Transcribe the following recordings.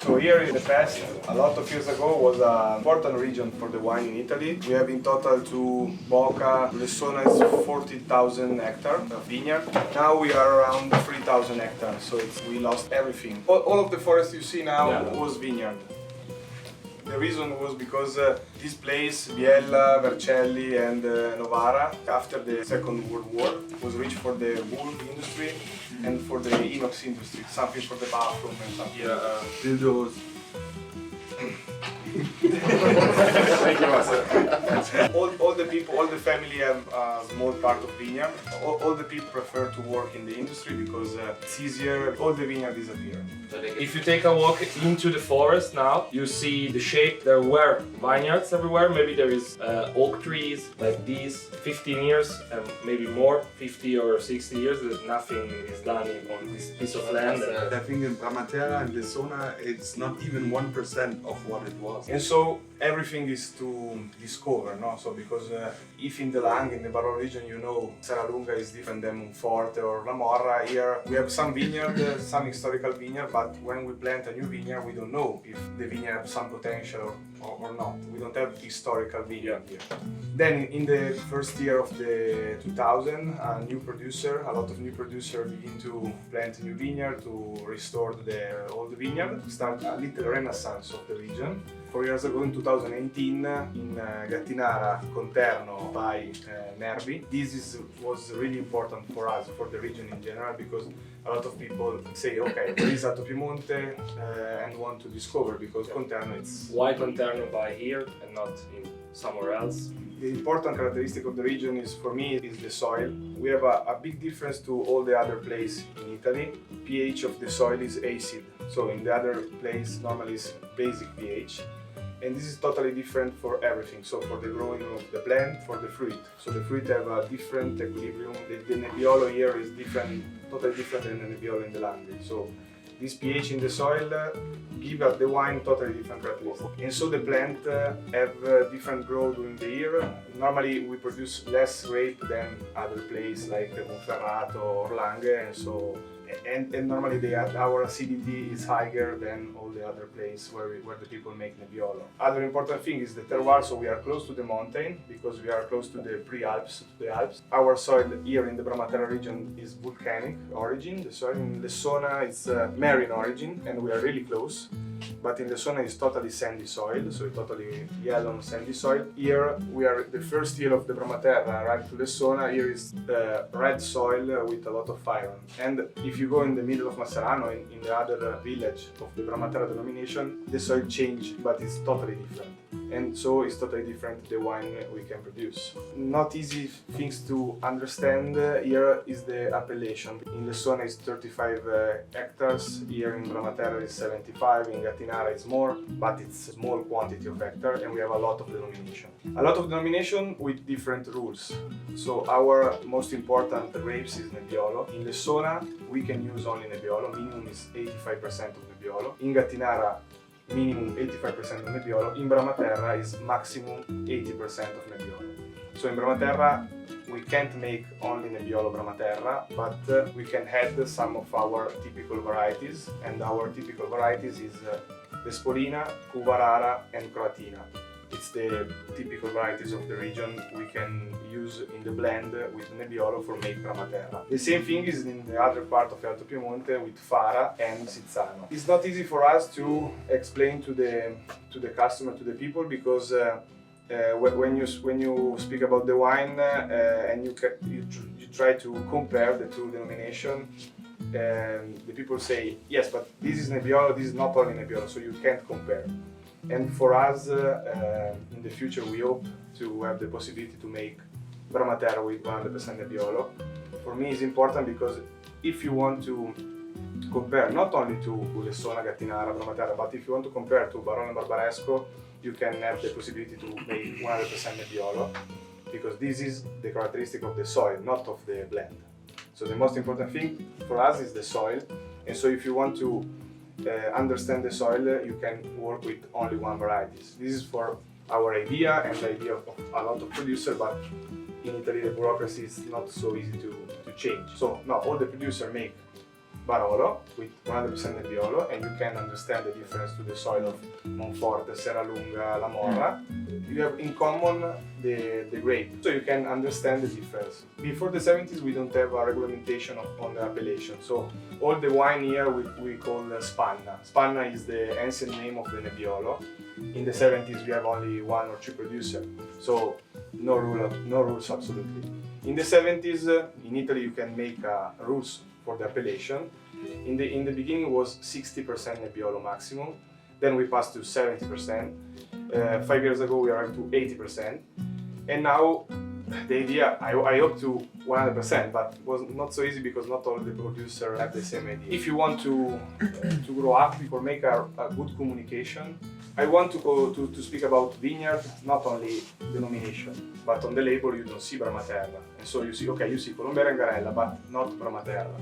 So here in the past, a lot of years ago, was an important region for the wine in Italy. We have in total to Boca, Lessona is 40,000 hectares of vineyard. Now we are around 3,000 hectares, so we lost everything. All of the forest you see now was vineyard. The reason was because this place, Biella, Vercelli and Novara, after the Second World War, was rich for the wool industry and for the inox industry, something for the bathroom and something. Yeah, dildos. Thank you, Master. all the people, all the family have a small part of vineyard. All the people prefer to work in the industry because it's easier. All the vineyard disappear. If you take a walk into the forest now, you see the shape. There were vineyards everywhere. Maybe there is oak trees like these, 15 years and maybe more, 50 or 60 years. Nothing is done on this piece of land. I think in Bramaterra and Lessona, it's not even 1% of what it was. And so everything is to discover, no? So because if in the Langhe, in the Barolo region, you know Serralunga is different than Monforte or La Morra, here we have some vineyard, some historical vineyard, but when we plant a new vineyard, we don't know if the vineyard has some potential or not. We don't have historical vineyard here. Then in the first year of the 2000, a lot of new producers begin to plant a new vineyard to restore the old vineyard, to start a little renaissance of the region. 4 years ago, in 2018, in Gattinara, Conterno, by Nervi. This was really important for us, for the region in general, because a lot of people say, okay, there is Alto Piemonte and want to discover, because Conterno it's... Why Conterno by here and not in somewhere else? The important characteristic of the region is, for me, is the soil. We have a big difference to all the other places in Italy. pH of the soil is acid, so in the other place normally is basic pH. And this is totally different for everything, so for the growing of the plant, for the fruit. So the fruit have a different equilibrium. The Nebbiolo here is different, totally different than the Nebbiolo in the Langhe. So this pH in the soil give the wine totally different characteristics. And so the plant have different growth during the year. Normally we produce less grape than other places like Monferrato or Langhe, and so and normally our acidity is higher than all the other places where the people make Nebbiolo. Other important thing is the terroir, so we are close to the mountain because we are close to the pre-Alps, to the Alps. Our soil here in the Bramaterra region is volcanic origin. The soil in Lessona is marine origin, and we are really close. But in Lessona is totally sandy soil, so totally yellow sandy soil. Here we are the first year of the Bramaterra, right to Lessona. Here is red soil with a lot of iron. And if you go in the middle of Masserano, in the other village of the Bramaterra denomination, the soil change, but it's totally different. And so it's totally different the wine we can produce. Not easy things to understand here is the appellation. In Lessona is 35 hectares, here in Bramaterra is 75, in Gattinara is more, but it's a small quantity of hectare, and we have a lot of denomination. A lot of denomination with different rules. So our most important grapes is Nebbiolo. In Lessona we can use only Nebbiolo, minimum is 85% of Nebbiolo. In Gattinara minimum 85% of Nebbiolo. In Bramaterra is maximum 80% of Nebbiolo. So in Bramaterra we can't make only Nebbiolo Bramaterra, but we can add some of our typical varieties, and our typical varieties is Vespolina, Cuvarara and Croatina. It's the typical varieties of the region we can use in the blend with Nebbiolo for make Bramaterra. The same thing is in the other part of Alto Piemonte with Fara and Sizzano. It's not easy for us to explain to the customer, to the people, because when you speak about the wine and you try to compare the two denominations, the people say, yes, but this is Nebbiolo, this is not only Nebbiolo, so you can't compare. And for us, in the future, we hope to have the possibility to make Bramaterra with 100% Nebbiolo. For me, it's important because if you want to compare not only to Lessona, Gattinara, Bramaterra, but if you want to compare to Barolo and Barbaresco, you can have the possibility to make 100% Nebbiolo, because this is the characteristic of the soil, not of the blend. So the most important thing for us is the soil, and so if you want to understand the soil, you can work with only one variety. This is for our idea and the idea of a lot of producers, but in Italy the bureaucracy is not so easy to change. So now all the producers make Barolo with 100% Nebbiolo, and you can understand the difference to the soil of Monforte, Serralunga, La Morra. You have in common the grape, so you can understand the difference. Before the 70s, we don't have a regulation on the appellation, so all the wine here we call Spanna. Spanna is the ancient name of the Nebbiolo. In the 70s, we have only 1 or 2 producers, so no rules absolutely. In the 70s, in Italy, you can make rules for the appellation. In the beginning, it was 60% Nebbiolo maximum. Then we passed to 70%. 5 years ago, we arrived to 80%. And now, the idea, I hope to 100%, but it was not so easy because not all the producers have the same idea. If you want to grow up or make a good communication, I want to speak about vineyard, not only denomination, but on the label you don't see Bramaterra. And so you see, okay, you see Colombera and Garella, but not Bramaterra.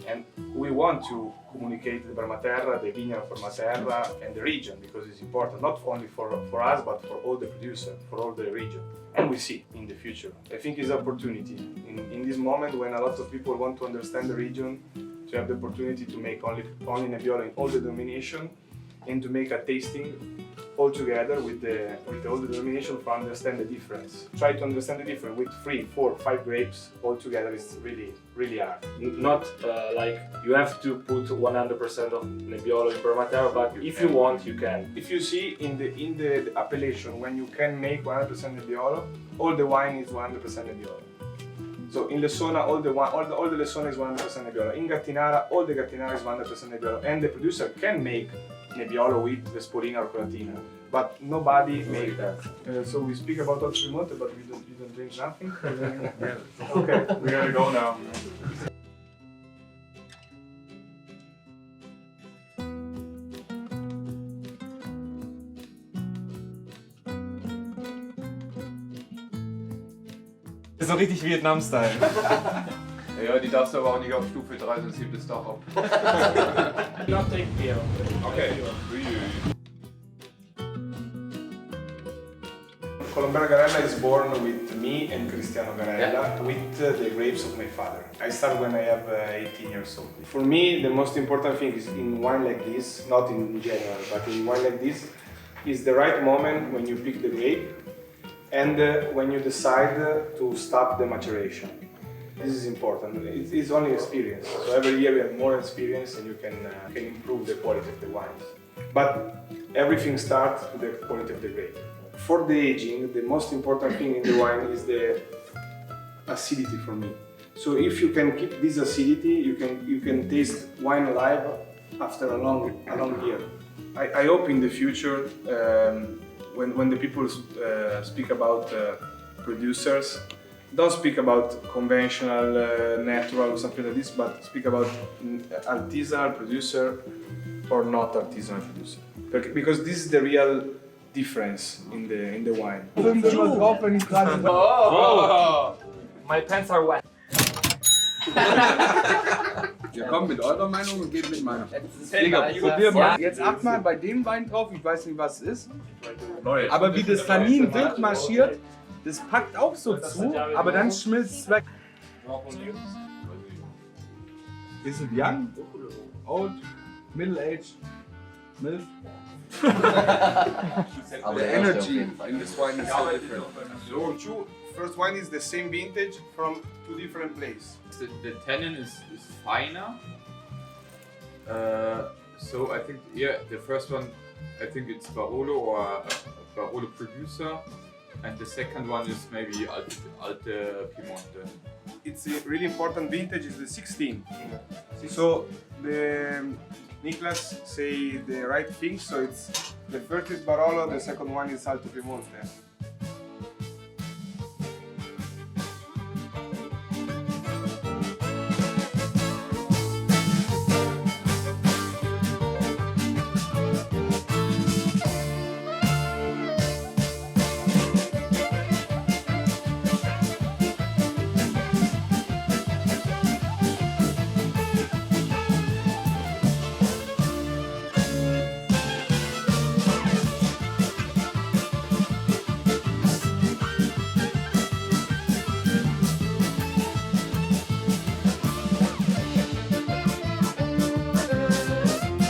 And we want to communicate the Bramaterra, the vineyard of Bramaterra, and the region, because it's important, not only for us, but for all the producers, for all the region. And we see in the future. I think it's an opportunity. In this moment when a lot of people want to understand the region, to have the opportunity to make only Nebbiolo in all the denomination, and to make a tasting all together with all the denomination to understand the difference. Try to understand the difference with 3, 4, 5 grapes all together is really hard. Not like you have to put 100% of Nebbiolo in Bramaterra, but if you want, you can. If you see in the appellation, when you can make 100% Nebbiolo, all the wine is 100% Nebbiolo. So in Lessona, all the Lessona is 100% Nebbiolo. In Gattinara, all the Gattinara is 100% Nebbiolo. And the producer can make Nebbiolo with the Spolina or Colatina, but nobody makes that. So we speak about Alto Piemonte, but you don't drink nothing? Okay, we gotta go now. So richtig Vietnam-Style. Ja, die darfst du aber auch nicht auf Stufe 3, sonst hebt es doch ab. Not take beer. Okay. Colombera Garella is born with me and Cristiano Garella, with the grapes of my father. I started when I have 18 years old. For me, the most important thing is in wine like this, not in general, but in wine like this, is the right moment when you pick the grape and when you decide to stop the maturation. This is important. It's only experience. So every year we have more experience and you can improve the quality of the wines. But everything starts with the quality of the grape. For the aging, the most important thing in the wine is the acidity for me. So if you can keep this acidity, you can taste wine alive after a long year. I hope in the future, when the people speak about producers, don't speak about conventional, natural or something like this, but speak about artisanal producer or not artisanal producer. Because this is the real difference in the wine. Oh! My pants are wet. Wir kommen mit eurer Meinung und gehen mit meiner. Digga, probier mal. Jetzt acht mal bei dem Wein drauf, ich weiß nicht, was es ist. Aber wie das Tannin durchmarschiert, das packt auch so zu, aber dann schmilzt es weg. Is it young? Old? Middle-aged? MILF? The energy in this wine is so different. So first wine is the same vintage from 2 different places. The tannin is finer. So I think, yeah, the first one, I think it's Barolo or a Barolo producer. And the second one is maybe Alto Piemonte. It's a really important vintage, is the 16. So Niklas say the right thing, so it's the first is Barolo, the second one is Alto Piemonte.